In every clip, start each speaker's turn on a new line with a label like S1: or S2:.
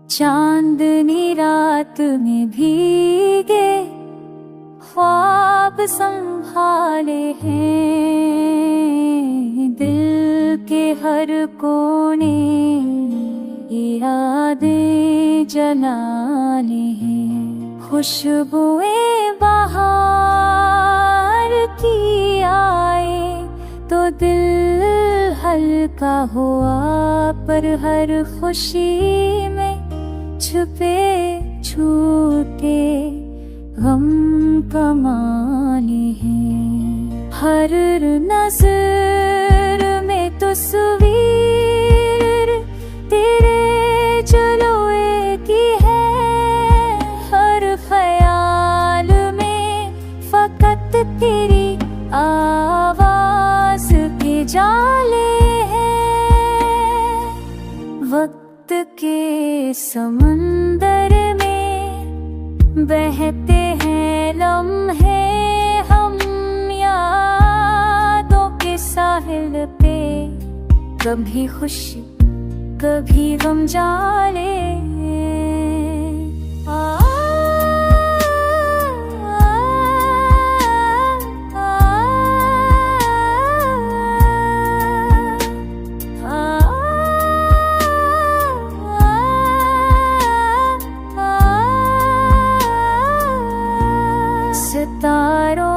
S1: चांदनी रात में भीगे ख्वाब संभाले हैं, दिल के हर कोने यादें जलाने हैं। खुशबुएं बहार की आए तो दिल हल्का हुआ, पर हर खुशी में छुपे छूटे गम कमाने हैं। हर नज़र में तस्वीर तेरे जलवे की है, हर ख्याल में फकत तेरी आवाज़ के जाले हैं। वक्त के समंदर में बहते हैं लम्हे, हम यादों के साहिल पे कभी खुशी कभी गम जाले। सितारों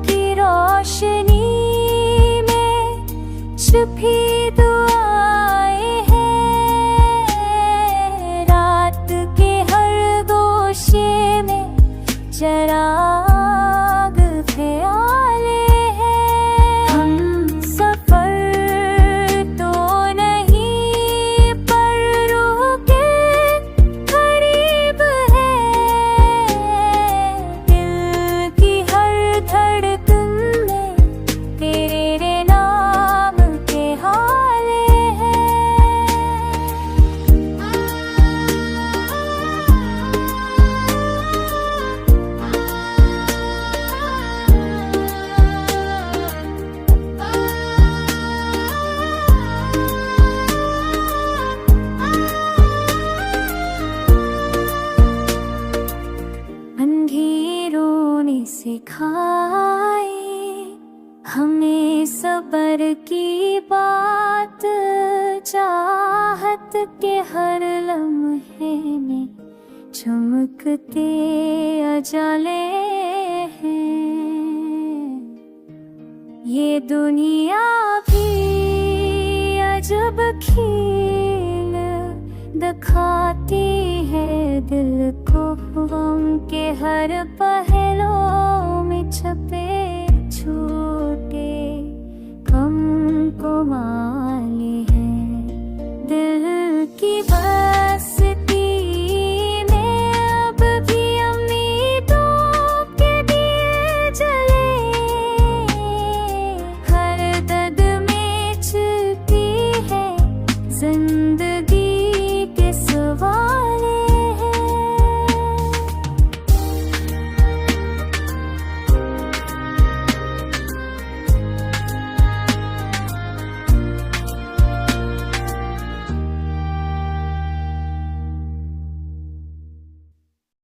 S1: की रोशनी में छुपी दुआएं हैं, रात के हर गोशे में चिराग ख्याले हैं। हम सफर तो नहीं पर रूह के करीब है, सिखाए हमें सबर की बात, चाहत के हर लम्हे में चमकते अजले हैं। ये दुनिया भी अजब खेल दिखाती है दिल को, गम के हर पहलू में छपे छूटे